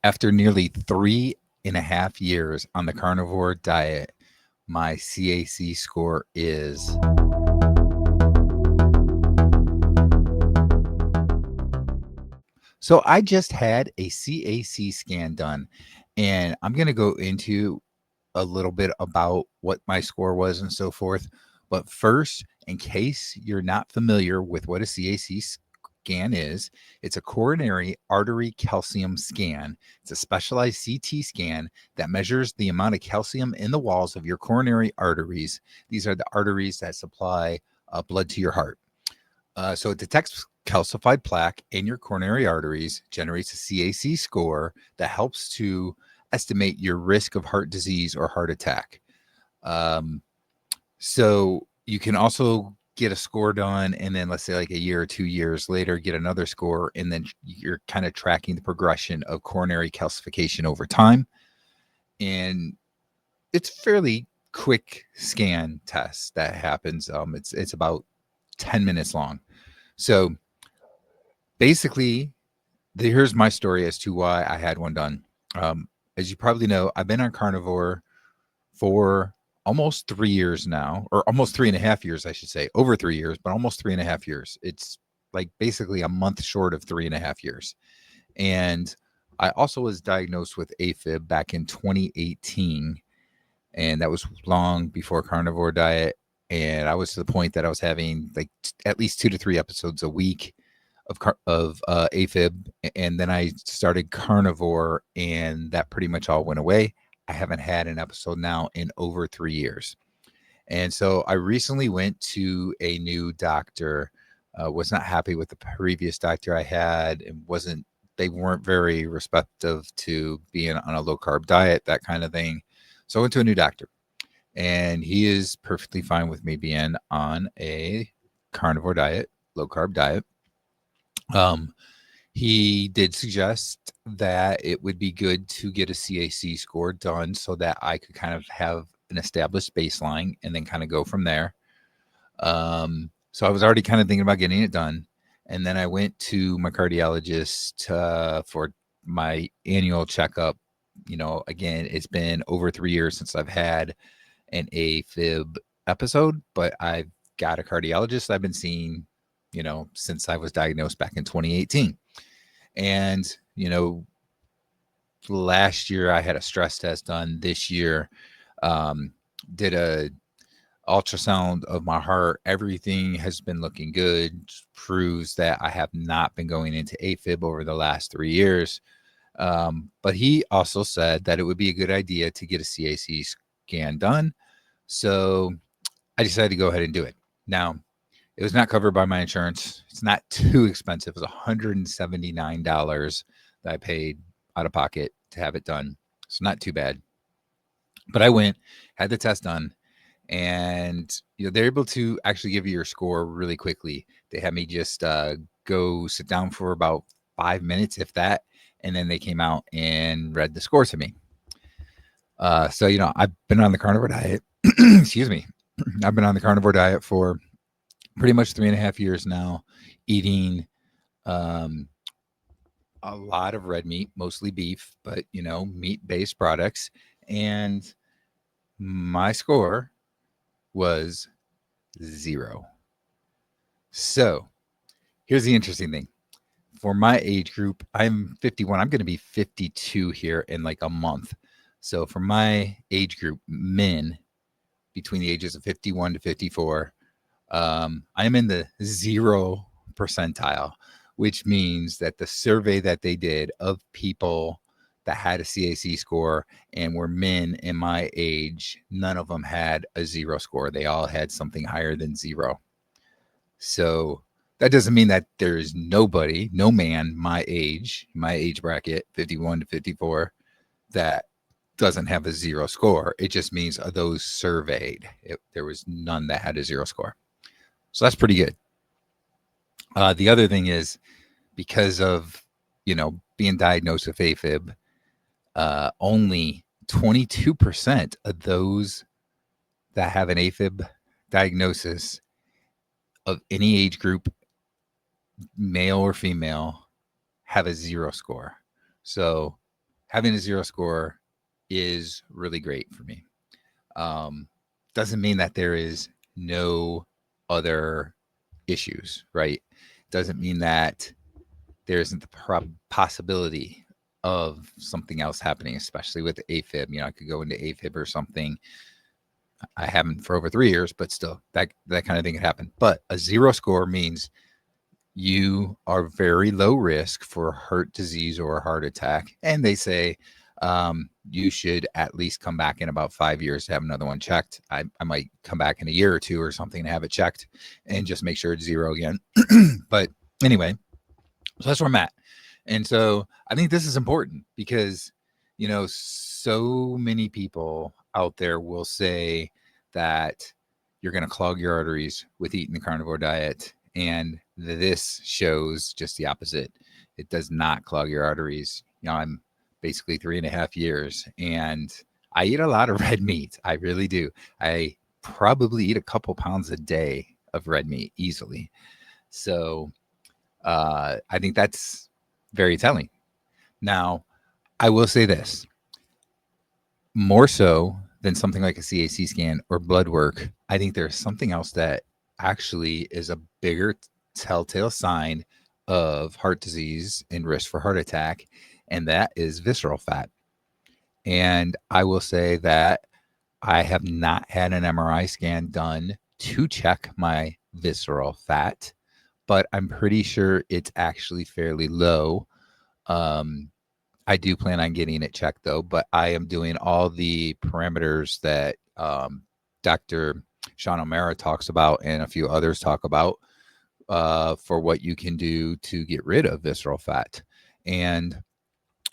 After nearly 3.5 years on the carnivore diet, my CAC score is. So I just had a CAC scan done, and I'm going to go into a little bit about what my score was and so forth. But first, in case you're not familiar with what a CAC scan is, it's a coronary artery calcium scan. It's a specialized CT scan that measures the amount of calcium in the walls of your coronary arteries. These are the arteries that supply blood to your heart. So it detects calcified plaque in your coronary arteries, generates a CAC score that helps to estimate your risk of heart disease or heart attack. So you can also get a score done, and then let's say like a year or 2 years later, get another score, and then you're kind of tracking the progression of coronary calcification over time. And it's fairly quick scan test that happens. It's about 10 minutes long. So basically, here's my story as to why I had one done. As you probably know, I've been on carnivore for almost 3 years now, or almost 3.5 years, I should say, over 3 years, but almost 3.5 years. It's like basically a month short of 3.5 years. And I also was diagnosed with AFib back in 2018. And that was long before carnivore diet. And I was to the point that I was having like at least 2 to 3 episodes a week of AFib, and then I started carnivore, and that pretty much all went away. I haven't had an episode now in over 3 years, and so I recently went to a new doctor. Was not happy with the previous doctor I had, and wasn't. They weren't very receptive to being on a low carb diet, that kind of thing. So I went to a new doctor, and he is perfectly fine with me being on a carnivore diet, low carb diet. Um, he did suggest that it would be good to get a CAC score done so that I could kind of have an established baseline and then kind of go from there. So I was already kind of thinking about getting it done. And then I went to my cardiologist for my annual checkup. Again, it's been over 3 years since I've had an AFib episode, but I've got a cardiologist I've been seeing, since I was diagnosed back in 2018. And, last year I had a stress test done. This year, did a ultrasound of my heart. Everything has been looking good. Proves that I have not been going into AFib over the last 3 years. But he also said that it would be a good idea to get a CAC scan done. So I decided to go ahead and do it. Now, it was not covered by my insurance. It's not too expensive. It was $179 that I paid out of pocket to have it done. So not too bad. But I went, had the test done, and they're able to actually give you your score really quickly. They had me just go sit down for about 5 minutes, if that, and then they came out and read the score to me. So I've been on the carnivore diet. Excuse me. I've been on the carnivore diet for pretty much 3.5 years now, eating a lot of red meat, mostly beef, but meat-based products. And my score was 0. So here's the interesting thing. For my age group, I'm 51. I'm going to be 52 here in like a month. So for my age group, men between the ages of 51 to 54, I'm in the 0 percentile, which means that the survey that they did of people that had a CAC score and were men in my age, none of them had a 0 score. They all had something higher than 0. So that doesn't mean that there's nobody, no man my age bracket, 51 to 54, that doesn't have a 0 score. It just means of those surveyed, there was none that had a 0 score. So that's pretty good. The other thing is, because of, being diagnosed with AFib, only 22% of those that have an AFib diagnosis of any age group, male or female, have a 0 score. So having a 0 score is really great for me. Doesn't mean that there is no other issues, right? Doesn't mean that there isn't the possibility of something else happening, especially with AFib. I could go into AFib or something. I haven't for over 3 years, but still, that kind of thing could happen. But a 0 score means you are very low risk for heart disease or a heart attack. And they say you should at least come back in about 5 years to have another one checked. I might come back in a year or two or something to have it checked and just make sure it's 0 again. But anyway, so that's where I'm at. And so I think this is important because, so many people out there will say that you're going to clog your arteries with eating the carnivore diet. And this shows just the opposite. It does not clog your arteries. I'm basically 3.5 years and I eat a lot of red meat. I really do. I probably eat a couple pounds a day of red meat easily. So I think that's very telling. Now, I will say this, more so than something like a CAC scan or blood work, I think there's something else that actually is a bigger telltale sign of heart disease and risk for heart attack, and that is visceral fat. And I will say that I have not had an MRI scan done to check my visceral fat, but I'm pretty sure it's actually fairly low. I do plan on getting it checked though, but I am doing all the parameters that Dr. Sean O'Mara talks about and a few others talk about for what you can do to get rid of visceral fat. And,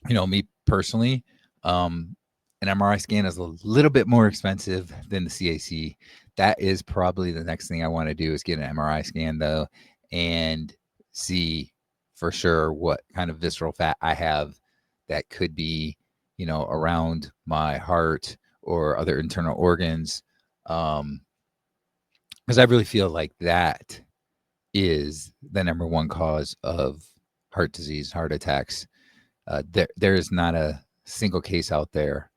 me personally, an MRI scan is a little bit more expensive than the CAC. That is probably the next thing I want to do is get an MRI scan though and see for sure what kind of visceral fat I have that could be, around my heart or other internal organs. Because I really feel like that is the number one cause of heart disease, heart attacks. There is not a single case out there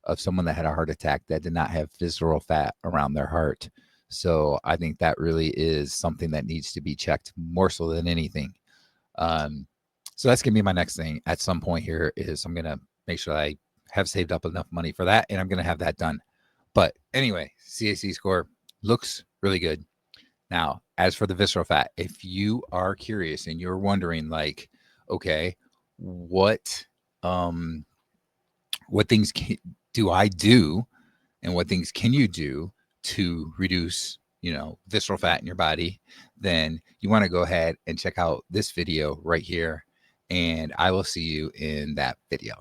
of someone that had a heart attack that did not have visceral fat around their heart. So I think that really is something that needs to be checked more so than anything. So that's going to be my next thing at some point here is I'm going to make sure I have saved up enough money for that, and I'm going to have that done. But anyway, CAC score looks really good. Now, as for the visceral fat, if you are curious and you're wondering like, okay, what things do I do and what things can you do to reduce, visceral fat in your body, then you want to go ahead and check out this video right here. And I will see you in that video.